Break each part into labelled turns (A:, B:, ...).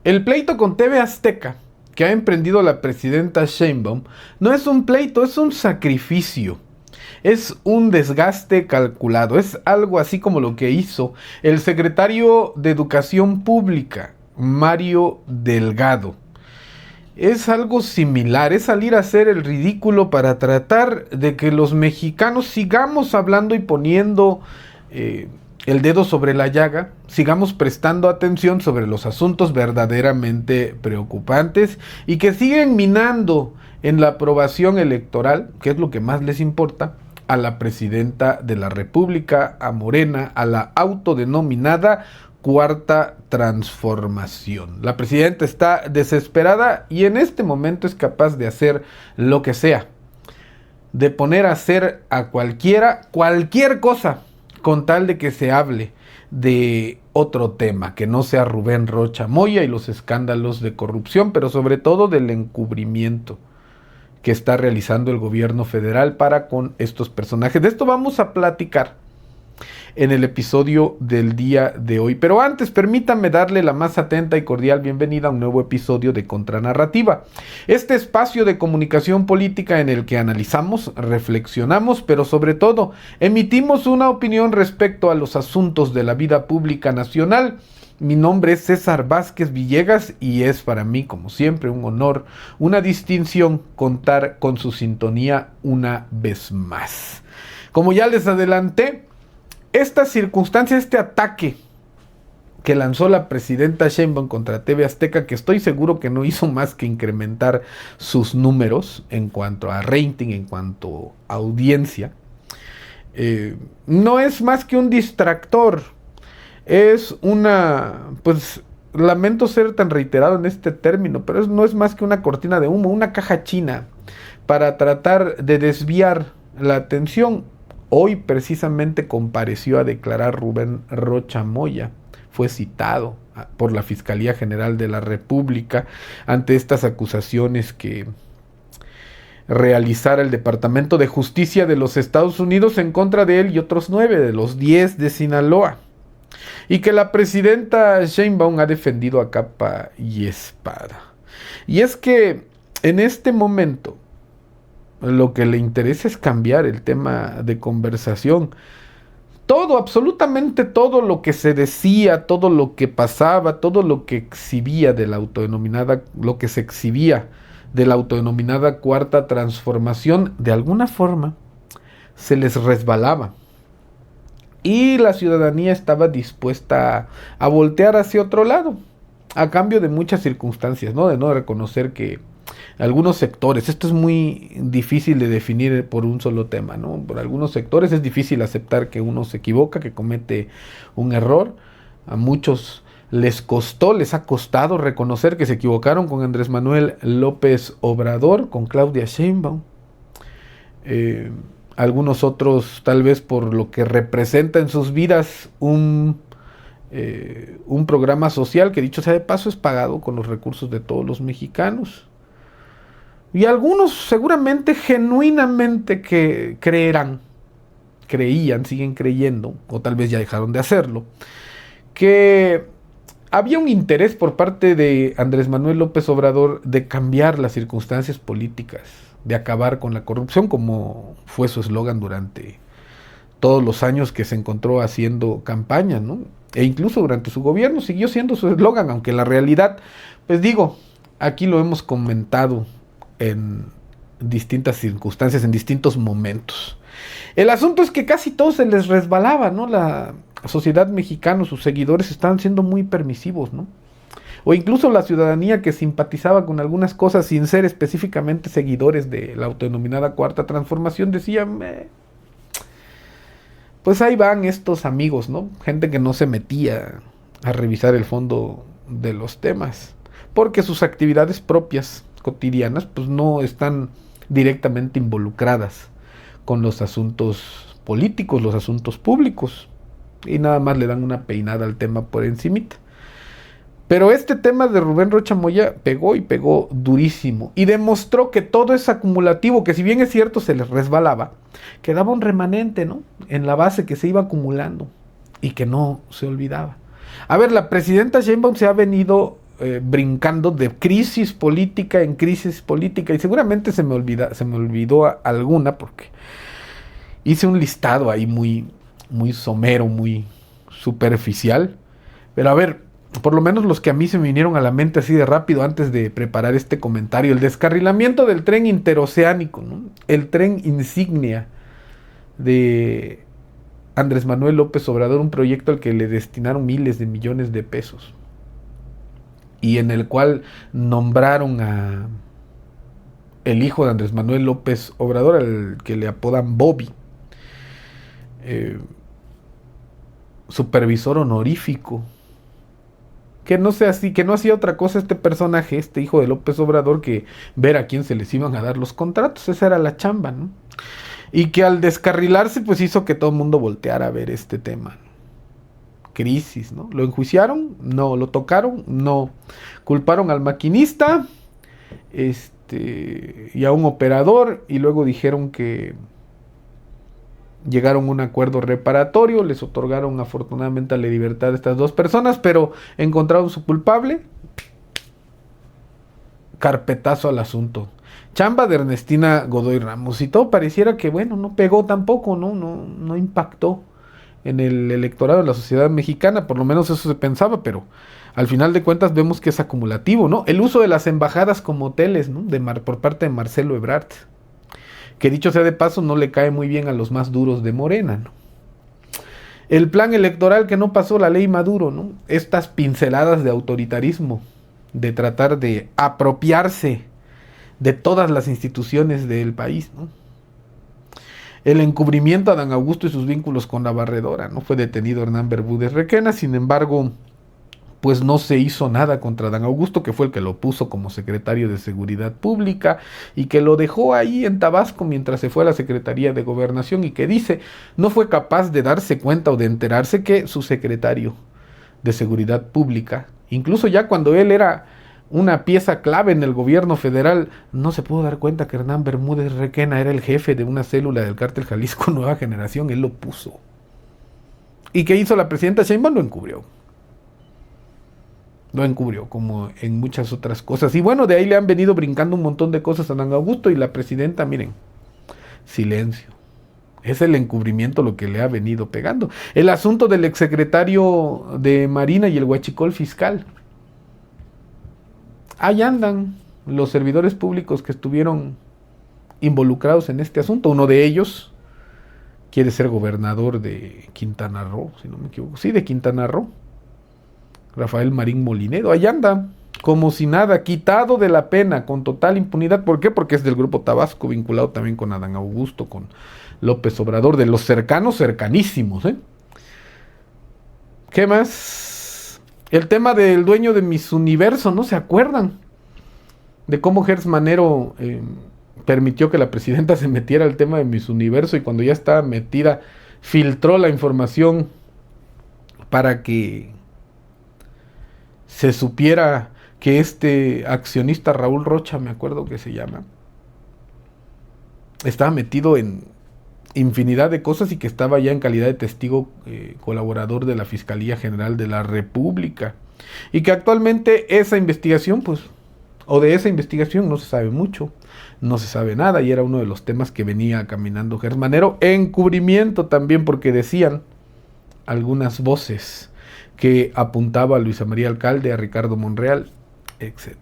A: El pleito con TV Azteca que ha emprendido la presidenta Sheinbaum no es un pleito, es un sacrificio. Es un desgaste calculado. Es algo así como lo que hizo el secretario de Educación Pública, Mario Delgado. Es algo similar, es salir a hacer el ridículo para tratar de que los mexicanos sigamos hablando y poniendo el dedo sobre la llaga, sigamos prestando atención sobre los asuntos verdaderamente preocupantes y que siguen minando en la aprobación electoral, que es lo que más les importa, a la presidenta de la República, a Morena, a la autodenominada Cuarta Transformación. La presidenta está desesperada y en este momento es capaz de hacer lo que sea, de poner a hacer a cualquiera cualquier cosa con tal de que se hable de otro tema, que no sea Rubén Rocha Moya y los escándalos de corrupción, pero sobre todo del encubrimiento que está realizando el gobierno federal para con estos personajes. De esto vamos a platicar en el episodio del día de hoy. Pero antes, permítanme darle la más atenta y cordial bienvenida a un nuevo episodio de Contranarrativa. Este espacio de comunicación política en el que analizamos, reflexionamos, pero sobre todo emitimos una opinión respecto a los asuntos de la vida pública nacional. Mi nombre es César Vázquez Villegas y es para mí, como siempre, un honor, una distinción contar con su sintonía una vez más. Como ya les adelanté, esta circunstancia, este ataque que lanzó la presidenta Sheinbaum contra TV Azteca, que estoy seguro que no hizo más que incrementar sus números en cuanto a rating, en cuanto a audiencia, no es más que un distractor. Es pues lamento ser tan reiterado en este término, pero no es más que una cortina de humo, una caja china para tratar de desviar la atención. Hoy precisamente compareció a declarar Rubén Rocha Moya, fue citado por la Fiscalía General de la República ante estas acusaciones que realizara el Departamento de Justicia de los Estados Unidos en contra de él y otros 9 de los 10 de Sinaloa, y que la presidenta Sheinbaum ha defendido a capa y espada. Y es que en este momento lo que le interesa es cambiar el tema de conversación. Todo, absolutamente todo lo que se decía, todo lo que pasaba, todo lo que exhibía de la autodenominada, lo que se exhibía de la autodenominada Cuarta Transformación, de alguna forma se les resbalaba. Y la ciudadanía estaba dispuesta a voltear hacia otro lado, a cambio de muchas circunstancias, ¿no? De no reconocer que algunos sectores, esto es muy difícil de definir por un solo tema, ¿no? Por algunos sectores es difícil aceptar que uno se equivoca, que comete un error. A muchos les ha costado reconocer que se equivocaron con Andrés Manuel López Obrador, con Claudia Sheinbaum. Algunos otros, tal vez por lo que representa en sus vidas un programa social que, dicho sea de paso, es pagado con los recursos de todos los mexicanos. Y algunos seguramente genuinamente que creían, siguen creyendo, o tal vez ya dejaron de hacerlo, que había un interés por parte de Andrés Manuel López Obrador de cambiar las circunstancias políticas, de acabar con la corrupción, como fue su eslogan durante todos los años que se encontró haciendo campaña, ¿no? E incluso durante su gobierno siguió siendo su eslogan, aunque la realidad, pues digo, aquí lo hemos comentado en distintas circunstancias, en distintos momentos. El asunto es que casi todo se les resbalaba, ¿no? La sociedad mexicana, sus seguidores estaban siendo muy permisivos, ¿no? O incluso la ciudadanía que simpatizaba con algunas cosas sin ser específicamente seguidores de la autodenominada Cuarta Transformación decían, pues ahí van estos amigos, ¿no? Gente que no se metía a revisar el fondo de los temas, porque sus actividades propias cotidianas pues no están directamente involucradas con los asuntos políticos, los asuntos públicos, y nada más le dan una peinada al tema por encimita. Pero este tema de Rubén Rocha Moya pegó y pegó durísimo y demostró que todo es acumulativo, que si bien es cierto se les resbalaba, quedaba un remanente, ¿no? En la base que se iba acumulando y que no se olvidaba. A ver, la presidenta Sheinbaum se ha venido brincando de crisis política en crisis política, y seguramente se me olvidó alguna, porque hice un listado ahí muy somero, muy superficial. Pero a ver, por lo menos los que a mí se me vinieron a la mente así de rápido antes de preparar este comentario: el descarrilamiento del tren interoceánico, ¿no? El tren insignia de Andrés Manuel López Obrador, un proyecto al que le destinaron miles de millones de pesos y en el cual nombraron a el hijo de Andrés Manuel López Obrador, al que le apodan Bobby, supervisor honorífico. Que no sea así, que no hacía otra cosa este personaje, este hijo de López Obrador, que ver a quién se les iban a dar los contratos. Esa era la chamba, ¿no? Y que al descarrilarse, pues hizo que todo el mundo volteara a ver este tema. Crisis, ¿no? ¿Lo enjuiciaron? No. ¿Lo tocaron? No. Culparon al maquinista, y a un operador, y luego dijeron que llegaron a un acuerdo reparatorio, les otorgaron afortunadamente la libertad a estas dos personas, pero encontraron su culpable. Carpetazo al asunto. Chamba de Ernestina Godoy Ramos, y todo pareciera que, bueno, no pegó tampoco, no impactó en el electorado de la sociedad mexicana, por lo menos eso se pensaba, pero al final de cuentas vemos que es acumulativo, ¿no? El uso de las embajadas como hoteles, ¿no? Por parte de Marcelo Ebrard, que dicho sea de paso no le cae muy bien a los más duros de Morena, ¿no? El plan electoral que no pasó la ley Maduro, ¿no? Estas pinceladas de autoritarismo, de tratar de apropiarse de todas las instituciones del país, ¿no? El encubrimiento a Dan Augusto y sus vínculos con la barredora, ¿no? Fue detenido Hernán Bermúdez Requena, sin embargo, pues no se hizo nada contra Dan Augusto, que fue el que lo puso como secretario de Seguridad Pública y que lo dejó ahí en Tabasco mientras se fue a la Secretaría de Gobernación, y que dice no fue capaz de darse cuenta o de enterarse que su secretario de Seguridad Pública, incluso ya cuando él era una pieza clave en el gobierno federal, no se pudo dar cuenta que Hernán Bermúdez Requena era el jefe de una célula del Cártel Jalisco Nueva Generación. Él lo puso. ¿Y qué hizo la presidenta Sheinbaum? Lo encubrió, como en muchas otras cosas. Y bueno, de ahí le han venido brincando un montón de cosas a Dan Augusto, y la presidenta, miren, silencio. Es el encubrimiento lo que le ha venido pegando. El asunto del exsecretario de Marina y el huachicol fiscal. Ahí andan los servidores públicos que estuvieron involucrados en este asunto. Uno de ellos quiere ser gobernador de Quintana Roo, si no me equivoco. Sí, de Quintana Roo. Rafael Marín Molinedo, ahí anda, como si nada, quitado de la pena, con total impunidad. ¿Por qué? Porque es del Grupo Tabasco, vinculado también con Adán Augusto, con López Obrador, de los cercanísimos, ¿eh? ¿Qué más? El tema del dueño de Miss Universo, ¿no se acuerdan? De cómo Gers Manero permitió que la presidenta se metiera al tema de Miss Universo, y cuando ya estaba metida, filtró la información para que se supiera que este accionista Raúl Rocha, me acuerdo que se llama, estaba metido en infinidad de cosas, y que estaba ya en calidad de testigo colaborador de la Fiscalía General de la República, y que actualmente esa investigación, pues, o de esa investigación no se sabe mucho, no se sabe nada, y era uno de los temas que venía caminando Gers Manero. Encubrimiento también, porque decían algunas voces que apuntaba a Luisa María Alcalde, a Ricardo Monreal, etc.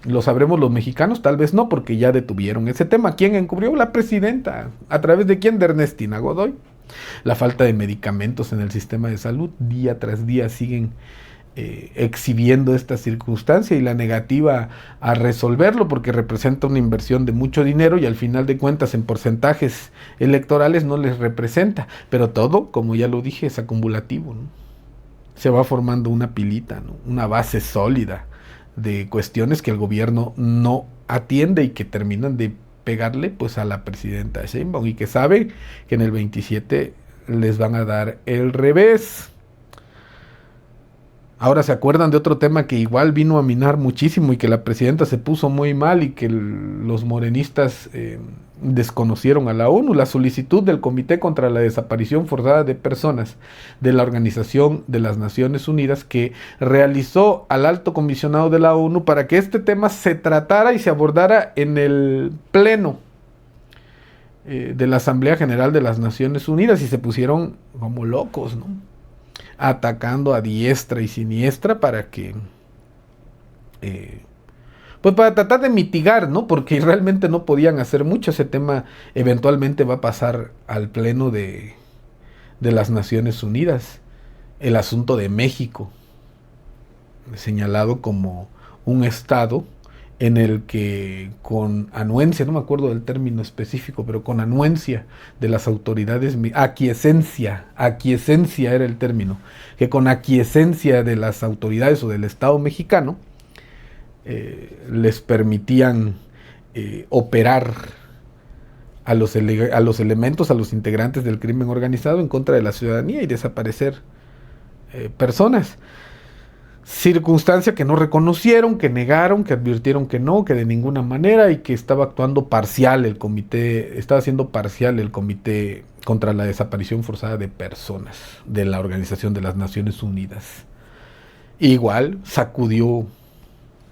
A: ¿Lo sabremos los mexicanos? Tal vez no, porque ya detuvieron ese tema. ¿Quién encubrió? La presidenta. ¿A través de quién? De Ernestina Godoy. La falta de medicamentos en el sistema de salud, día tras día siguen exhibiendo esta circunstancia, y la negativa a resolverlo, porque representa una inversión de mucho dinero, y al final de cuentas en porcentajes electorales no les representa, pero todo, como ya lo dije, es acumulativo, ¿no? Se va formando una pilita, ¿no? Una base sólida de cuestiones que el gobierno no atiende, y que terminan de pegarle pues a la presidenta Sheinbaum, y que sabe que en el 27 les van a dar el revés. Ahora se acuerdan de otro tema que igual vino a minar muchísimo y que la presidenta se puso muy mal y que los morenistas desconocieron a la ONU, la solicitud del Comité contra la Desaparición Forzada de Personas de la Organización de las Naciones Unidas, que realizó al alto comisionado de la ONU para que este tema se tratara y se abordara en el pleno de la Asamblea General de las Naciones Unidas, y se pusieron como locos, ¿no? Atacando a diestra y siniestra para que pues para tratar de mitigar, ¿no? Porque realmente no podían hacer mucho. Ese tema eventualmente va a pasar al pleno de las Naciones Unidas. El asunto de México, señalado como un estado en el que con anuencia, no me acuerdo del término específico, pero con anuencia de las autoridades, aquiescencia era el término, que con aquiescencia de las autoridades o del Estado mexicano, les permitían operar a los elementos, a los integrantes del crimen organizado en contra de la ciudadanía y desaparecer personas. Circunstancia que no reconocieron, que negaron, que advirtieron que no, que de ninguna manera, y que estaba actuando parcial el comité, estaba siendo parcial el Comité contra la Desaparición Forzada de Personas de la Organización de las Naciones Unidas. Igual sacudió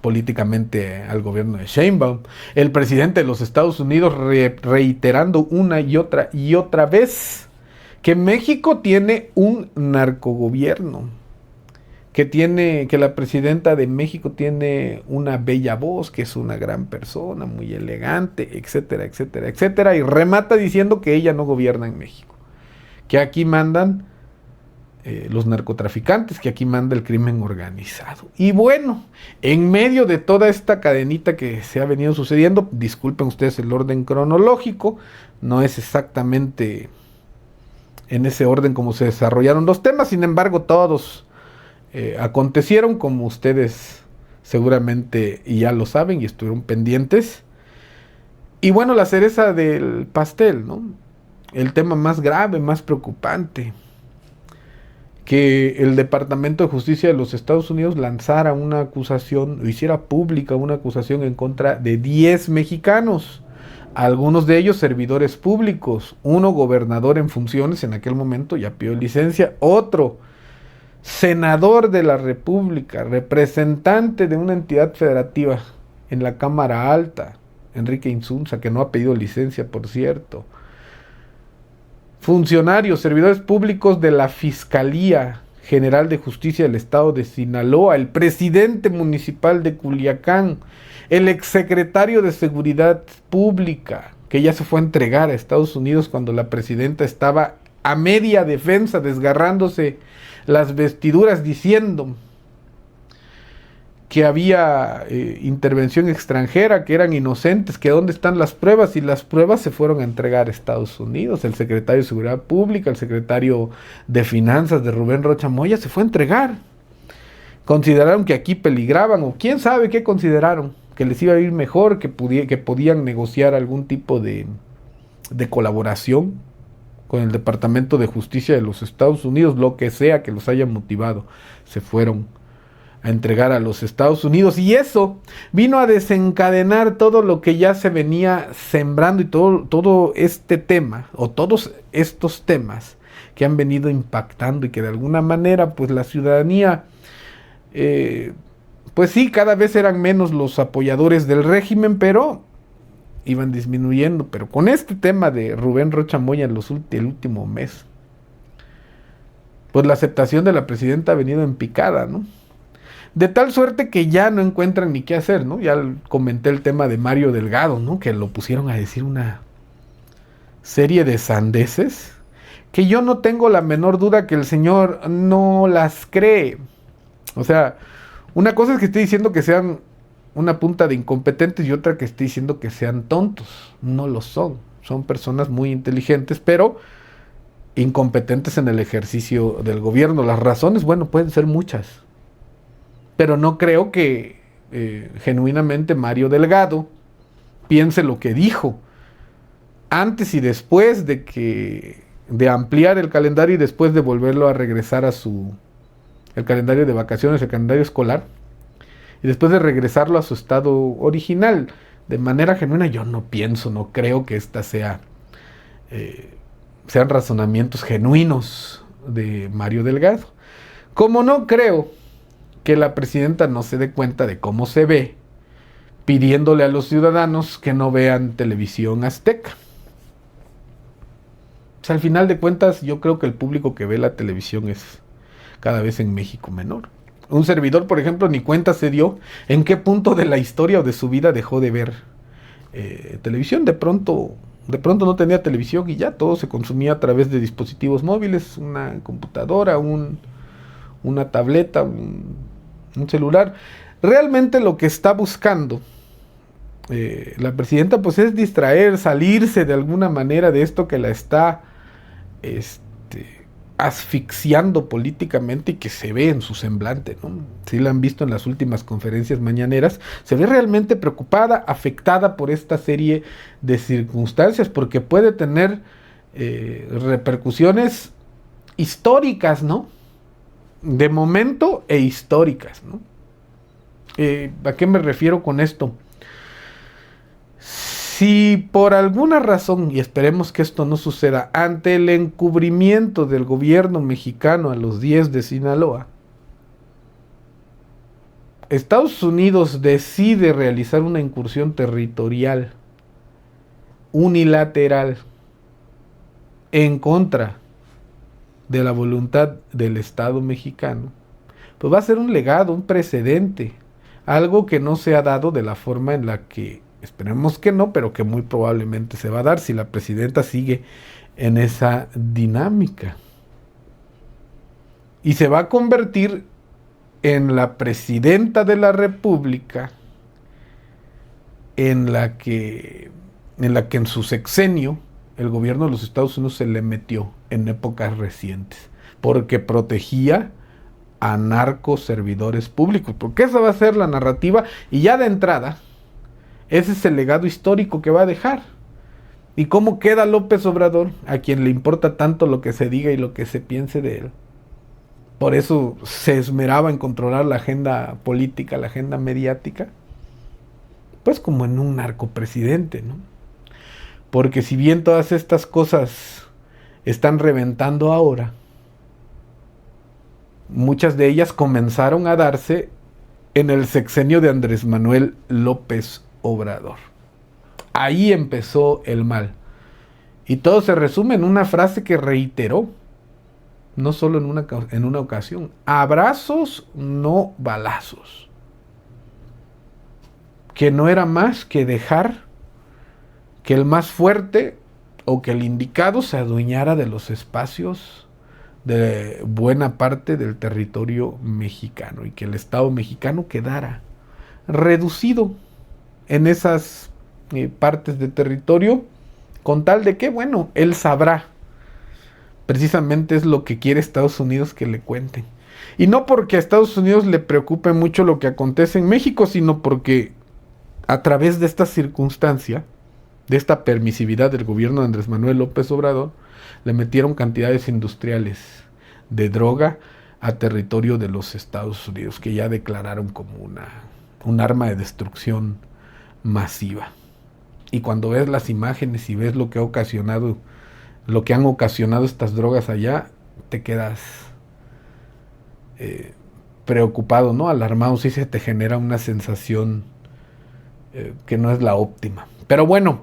A: políticamente al gobierno de Sheinbaum, el presidente de los Estados Unidos reiterando una y otra vez que México tiene un narcogobierno, que la presidenta de México tiene una bella voz, que es una gran persona, muy elegante, etcétera, etcétera, etcétera, y remata diciendo que ella no gobierna en México, que aquí mandan los narcotraficantes, que aquí manda el crimen organizado. Y bueno, en medio de toda esta cadenita que se ha venido sucediendo, disculpen ustedes el orden cronológico, no es exactamente en ese orden como se desarrollaron los temas, sin embargo todos acontecieron, como ustedes seguramente ya lo saben y estuvieron pendientes. Y bueno, la cereza del pastel, ¿no? El tema más grave, más preocupante, que el Departamento de Justicia de los Estados Unidos lanzara una acusación, o hiciera pública una acusación en contra de 10 mexicanos, algunos de ellos servidores públicos, uno gobernador en funciones, en aquel momento ya pidió licencia, otro senador de la República, representante de una entidad federativa en la Cámara Alta, Enrique Insunza, que no ha pedido licencia, por cierto, funcionarios, servidores públicos de la Fiscalía General de Justicia del Estado de Sinaloa, el presidente municipal de Culiacán, el exsecretario de Seguridad Pública, que ya se fue a entregar a Estados Unidos cuando la presidenta estaba a media defensa, desgarrándose las vestiduras, diciendo que había intervención extranjera, que eran inocentes, que dónde están las pruebas, y las pruebas se fueron a entregar a Estados Unidos. El secretario de Seguridad Pública, el secretario de Finanzas de Rubén Rocha Moya se fue a entregar. Consideraron que aquí peligraban, o quién sabe qué consideraron, que les iba a ir mejor, que podían negociar algún tipo de colaboración con el Departamento de Justicia de los Estados Unidos, lo que sea que los haya motivado, se fueron a entregar a los Estados Unidos, y eso vino a desencadenar todo lo que ya se venía sembrando, y todo este tema, o todos estos temas que han venido impactando, y que de alguna manera pues la ciudadanía, pues sí, cada vez eran menos los apoyadores del régimen, pero iban disminuyendo. Pero con este tema de Rubén Rocha Moya el último mes, pues la aceptación de la presidenta ha venido en picada, ¿no? De tal suerte que ya no encuentran ni qué hacer, ¿no? Ya comenté el tema de Mario Delgado, ¿no? Que lo pusieron a decir una serie de sandeces que yo no tengo la menor duda que el señor no las cree. O sea, una cosa es que esté diciendo que sean una punta de incompetentes y otra que esté diciendo que sean tontos. No lo son. Son personas muy inteligentes, pero incompetentes en el ejercicio del gobierno. Las razones, bueno, pueden ser muchas, pero no creo que genuinamente Mario Delgado piense lo que dijo antes y después de ampliar el calendario y después de volverlo a regresar a su el calendario de vacaciones, el calendario escolar, y después de regresarlo a su estado original, de manera genuina. Yo no pienso, no creo que sean razonamientos genuinos de Mario Delgado. Como no creo que la presidenta no se dé cuenta de cómo se ve, pidiéndole a los ciudadanos que no vean televisión azteca. O sea, al final de cuentas, yo creo que el público que ve la televisión es cada vez en México menor. Un servidor, por ejemplo, ni cuenta se dio en qué punto de la historia o de su vida dejó de ver televisión. De pronto no tenía televisión y ya todo se consumía a través de dispositivos móviles, una computadora, una tableta, un celular. Realmente lo que está buscando la presidenta pues es distraer, salirse de alguna manera de esto que la está asfixiando políticamente y que se ve en su semblante, ¿no? Si la han visto en las últimas conferencias mañaneras, se ve realmente preocupada, afectada por esta serie de circunstancias, porque puede tener repercusiones históricas, ¿no? De momento e históricas, ¿no? ¿A qué me refiero con esto? Si por alguna razón, y esperemos que esto no suceda, ante el encubrimiento del gobierno mexicano a los 10 de Sinaloa, Estados Unidos decide realizar una incursión territorial unilateral en contra de la voluntad del Estado mexicano, pues va a ser un legado, un precedente, algo que no se ha dado de la forma en la que esperemos que no, pero que muy probablemente se va a dar si la presidenta sigue en esa dinámica. Y se va a convertir en la presidenta de la República en la que en su sexenio el gobierno de los Estados Unidos se le metió en épocas recientes, porque protegía a narcoservidores públicos, porque esa va a ser la narrativa, y ya de entrada ese es el legado histórico que va a dejar. ¿Y cómo queda López Obrador, a quien le importa tanto lo que se diga y lo que se piense de él? Por eso se esmeraba en controlar la agenda política, la agenda mediática, pues como en un narcopresidente, ¿no? Porque si bien todas estas cosas están reventando ahora, muchas de ellas comenzaron a darse en el sexenio de Andrés Manuel López Obrador. Ahí empezó el mal. Y todo se resume en una frase que reiteró, no solo en una ocasión: abrazos, no balazos. Que no era más que dejar que el más fuerte o que el indicado se adueñara de los espacios de buena parte del territorio mexicano y que el Estado mexicano quedara reducido en esas partes de territorio, con tal de que, bueno, él sabrá. Precisamente es lo que quiere Estados Unidos que le cuenten. Y no porque a Estados Unidos le preocupe mucho lo que acontece en México, sino porque a través de esta circunstancia, de esta permisividad del gobierno de Andrés Manuel López Obrador, le metieron cantidades industriales de droga a territorio de los Estados Unidos, que ya declararon como un arma de destrucción masiva. Y cuando ves las imágenes y ves lo que han ocasionado estas drogas allá, te quedas preocupado, ¿no? Alarmado, sí se te genera una sensación que no es la óptima. Pero bueno,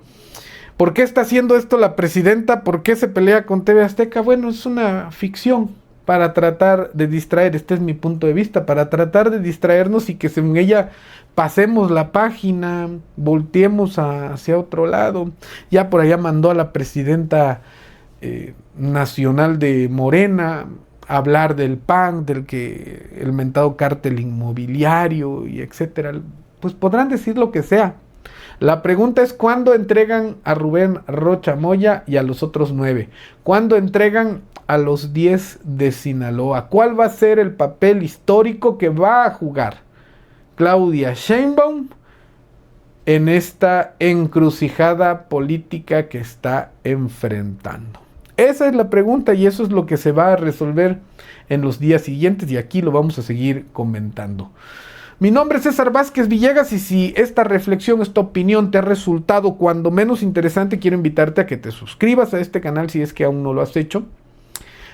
A: ¿por qué está haciendo esto la presidenta? ¿Por qué se pelea con TV Azteca? Bueno, es una ficción para tratar de distraer, este es mi punto de vista, para tratar de distraernos y que según ella pasemos la página, volteemos hacia otro lado. Ya por allá mandó a la presidenta nacional de Morena a hablar del PAN, el mentado cártel inmobiliario y etcétera. Pues podrán decir lo que sea. La pregunta es: ¿cuándo entregan a Rubén Rocha Moya y a los otros 9? ¿Cuándo entregan a los 10 de Sinaloa? ¿Cuál va a ser el papel histórico que va a jugar Claudia Sheinbaum en esta encrucijada política que está enfrentando? Esa es la pregunta y eso es lo que se va a resolver en los días siguientes y aquí lo vamos a seguir comentando. Mi nombre es César Vázquez Villegas y si esta reflexión, esta opinión te ha resultado cuando menos interesante, quiero invitarte a que te suscribas a este canal si es que aún no lo has hecho,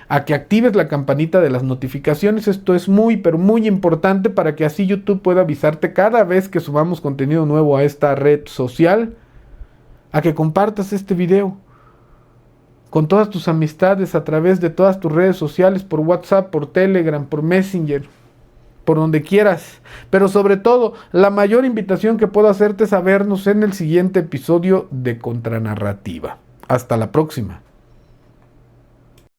A: a que actives la campanita de las notificaciones. Esto es muy, pero muy importante para que así YouTube pueda avisarte cada vez que subamos contenido nuevo a esta red social, a que compartas este video con todas tus amistades a través de todas tus redes sociales, por WhatsApp, por Telegram, por Messenger, por donde quieras. Pero sobre todo, la mayor invitación que puedo hacerte es a vernos en el siguiente episodio de Contranarrativa. Hasta la próxima.